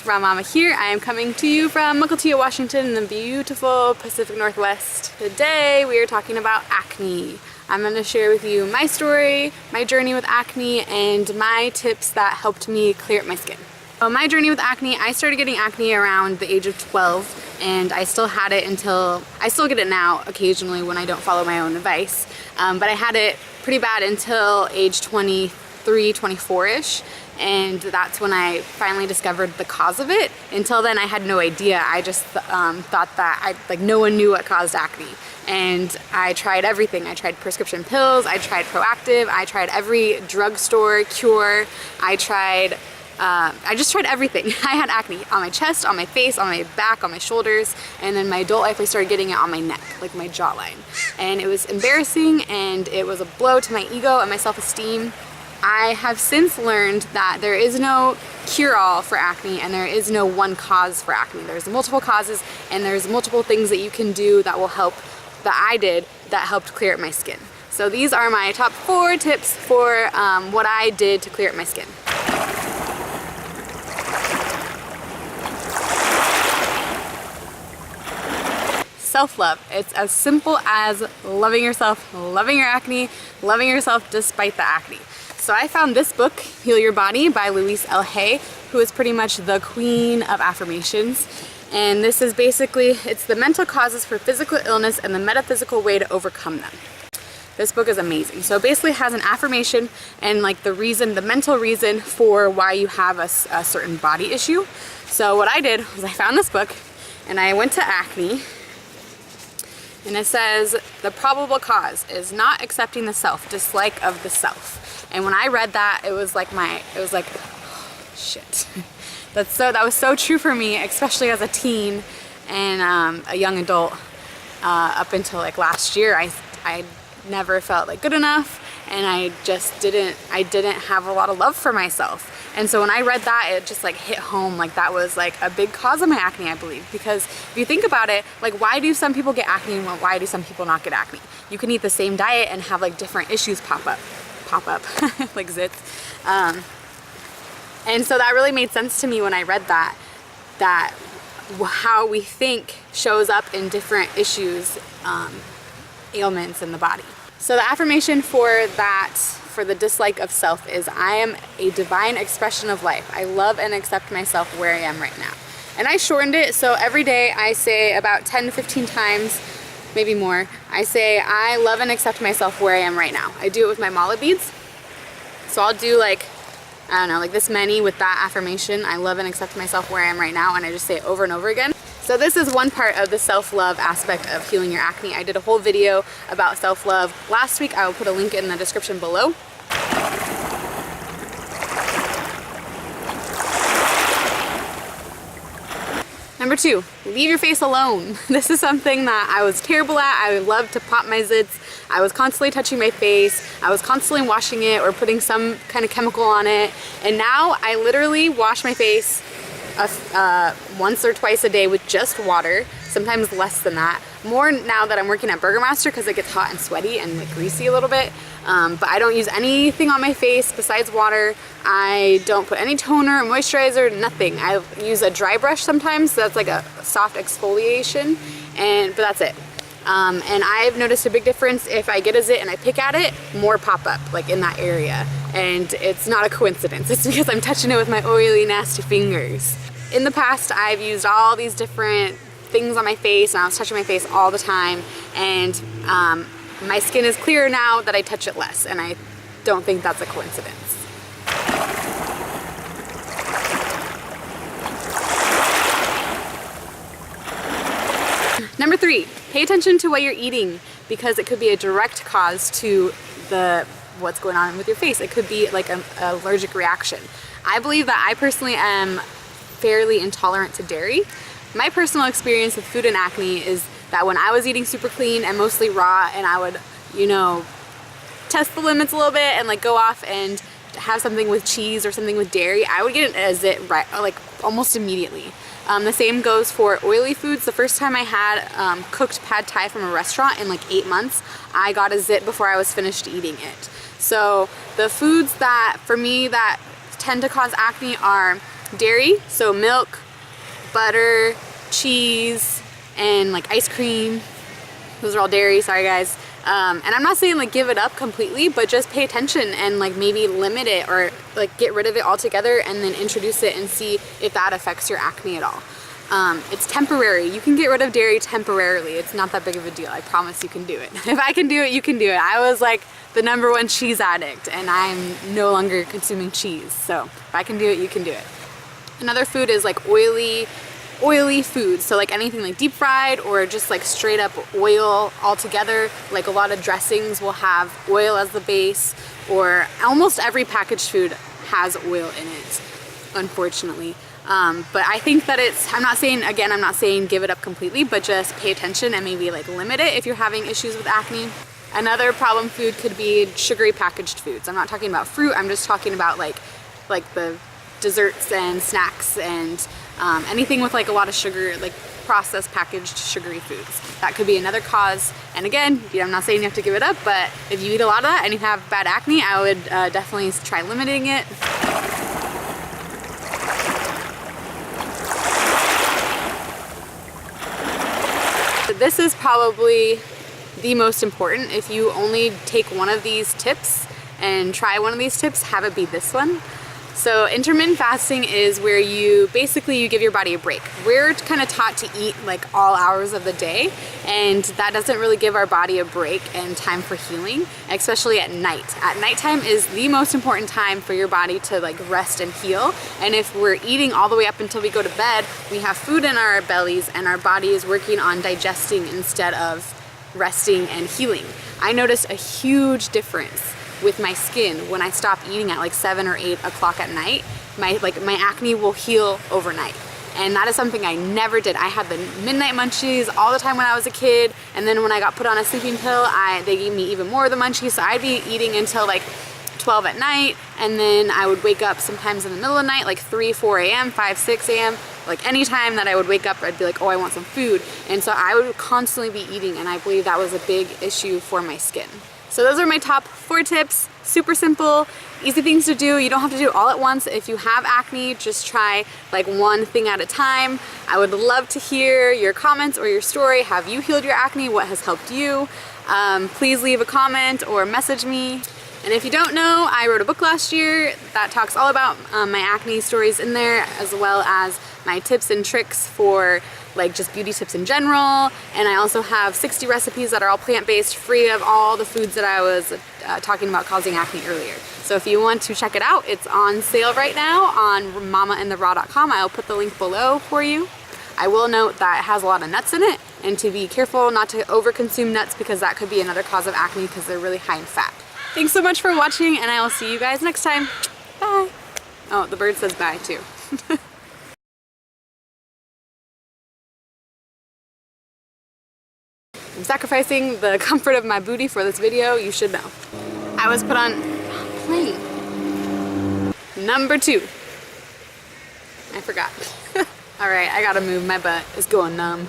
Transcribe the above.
Raw Mama here. I am coming to you from Mukilteo, Washington in the beautiful Pacific Northwest. Today we are talking about acne. I'm going to share with you my story, my journey with acne, and my tips that helped me clear up my skin. So my journey with acne, I started getting acne around the age of 12, and I still had it until, I still get it now occasionally when I don't follow my own advice, but I had it pretty bad until age 23, 24-ish. And that's when I finally discovered the cause of it. Until then I had no idea. I just thought that no one knew what caused acne. And I tried everything. I tried prescription pills, I tried Proactive, I tried every drugstore cure, I just tried everything. I had acne on my chest, on my face, on my back, on my shoulders, and then my adult life I started getting it on my neck, like my jawline. And it was embarrassing, and it was a blow to my ego and my self-esteem. I have since learned that there is no cure-all for acne, and there is no one cause for acne. There's multiple causes, and there's multiple things that you can do that will help, that I did, that helped clear up my skin. So these are my top 4 tips for what I did to clear up my skin. Self-love. It's as simple as loving yourself, loving your acne, loving yourself despite the acne. So I found this book, Heal Your Body by Louise L. Hay, who is pretty much the queen of affirmations. And this is basically, it's the mental causes for physical illness and the metaphysical way to overcome them. This book is amazing. So it basically has an affirmation and like the reason, the mental reason for why you have a certain body issue. So what I did was I found this book and I went to acne. And it says, the probable cause is not accepting the self, dislike of the self. And when I read that, it was like, oh, shit. That was so true for me, especially as a teen and a young adult. Up until like last year, I never felt like good enough, and I didn't have a lot of love for myself. And so when I read that, it just like hit home, like that was like a big cause of my acne, I believe. Because if you think about it, like why do some people get acne and why do some people not get acne? You can eat the same diet and have like different issues pop up, like zits. And so that really made sense to me when I read that how we think shows up in different issues, ailments in the body. So the affirmation for the dislike of self is, I am a divine expression of life. I love and accept myself where I am right now. And I shortened it, so every day I say about 10 to 15 times, maybe more, I say, I love and accept myself where I am right now. I do it with my mala beads. So I'll do like, I don't know, like this many with that affirmation, I love and accept myself where I am right now, and I just say it over and over again. So this is one part of the self-love aspect of healing your acne. I did a whole video about self-love last week. I will put a link in the description below. Number 2, leave your face alone. This is something that I was terrible at. I loved to pop my zits. I was constantly touching my face. I was constantly washing it or putting some kind of chemical on it. And now I literally wash my face once or twice a day with just water, sometimes less than that. More now that I'm working at Burgermaster because it gets hot and sweaty and like greasy a little bit. But I don't use anything on my face besides water. I don't put any toner or moisturizer, nothing. I use a dry brush sometimes, so that's like a soft exfoliation, but that's it. And I've noticed a big difference if I get a zit and I pick at it, more pop up like in that area. And it's not a coincidence, it's because I'm touching it with my oily, nasty fingers. In the past, I've used all these different things on my face, and I was touching my face all the time, and my skin is clearer now that I touch it less, and I don't think that's a coincidence. Number 3, pay attention to what you're eating, because it could be a direct cause to what's going on with your face. It could be like an allergic reaction. I believe that I personally am fairly intolerant to dairy. My personal experience with food and acne is that when I was eating super clean and mostly raw, and I would, you know, test the limits a little bit and like go off and have something with cheese or something with dairy, I would get a zit right, like almost immediately. The same goes for oily foods. The first time I had cooked pad thai from a restaurant in like 8 months, I got a zit before I was finished eating it. So the foods that, for me, that tend to cause acne are dairy, so milk, butter, cheese, and like ice cream. Those are all dairy, sorry guys. And I'm not saying like give it up completely, but just pay attention and like maybe limit it or like get rid of it altogether and then introduce it and see if that affects your acne at all. It's temporary. You can get rid of dairy temporarily. It's not that big of a deal. I promise you can do it. If I can do it, you can do it. I was like the #1 cheese addict and I'm no longer consuming cheese. So if I can do it, you can do it. Another food is like oily foods. So like anything like deep fried or just like straight up oil altogether. Like a lot of dressings will have oil as the base, or almost every packaged food has oil in it, unfortunately. But I think that I'm not saying give it up completely, but just pay attention and maybe like limit it if you're having issues with acne. Another problem food could be sugary packaged foods. I'm not talking about fruit, I'm just talking about like the desserts and snacks and anything with like a lot of sugar, like processed packaged sugary foods. That could be another cause. And again, I'm not saying you have to give it up, but if you eat a lot of that and you have bad acne, I would definitely try limiting it. This is probably the most important. If you only take one of these tips and try one of these tips, have it be this one. So intermittent fasting is where you give your body a break. We're kind of taught to eat like all hours of the day, and that doesn't really give our body a break and time for healing, especially at night. At nighttime is the most important time for your body to like rest and heal. And if we're eating all the way up until we go to bed, we have food in our bellies and our body is working on digesting instead of resting and healing. I noticed a huge difference with my skin when I stop eating at like 7 or 8 o'clock at night. My acne will heal overnight, and that is something I never did. I had the midnight munchies all the time when I was a kid, and then when I got put on a sleeping pill, they gave me even more of the munchies, so I'd be eating until like 12 at night, and then I would wake up sometimes in the middle of the night, like 3, 4 a.m., 5, 6 a.m. Like any time that I would wake up, I'd be like, oh, I want some food. And so I would constantly be eating, and I believe that was a big issue for my skin. So those are my top 4 tips. Super simple, easy things to do. You don't have to do it all at once. If you have acne, just try like one thing at a time. I would love to hear your comments or your story. Have you healed your acne? What has helped you? Please leave a comment or message me. And if you don't know, I wrote a book last year that talks all about my acne stories in there, as well as my tips and tricks for like just beauty tips in general. And I also have 60 recipes that are all plant-based, free of all the foods that I was talking about causing acne earlier. So if you want to check it out, it's on sale right now on mamaandtheraw.com. I'll put the link below for you. I will note that it has a lot of nuts in it, and to be careful not to overconsume nuts because that could be another cause of acne because they're really high in fat. Thanks so much for watching, and I will see you guys next time. Bye. Oh, the bird says bye too. I'm sacrificing the comfort of my booty for this video, you should know. I was put on plane. #2. I forgot. Alright, I gotta move, my butt is going numb.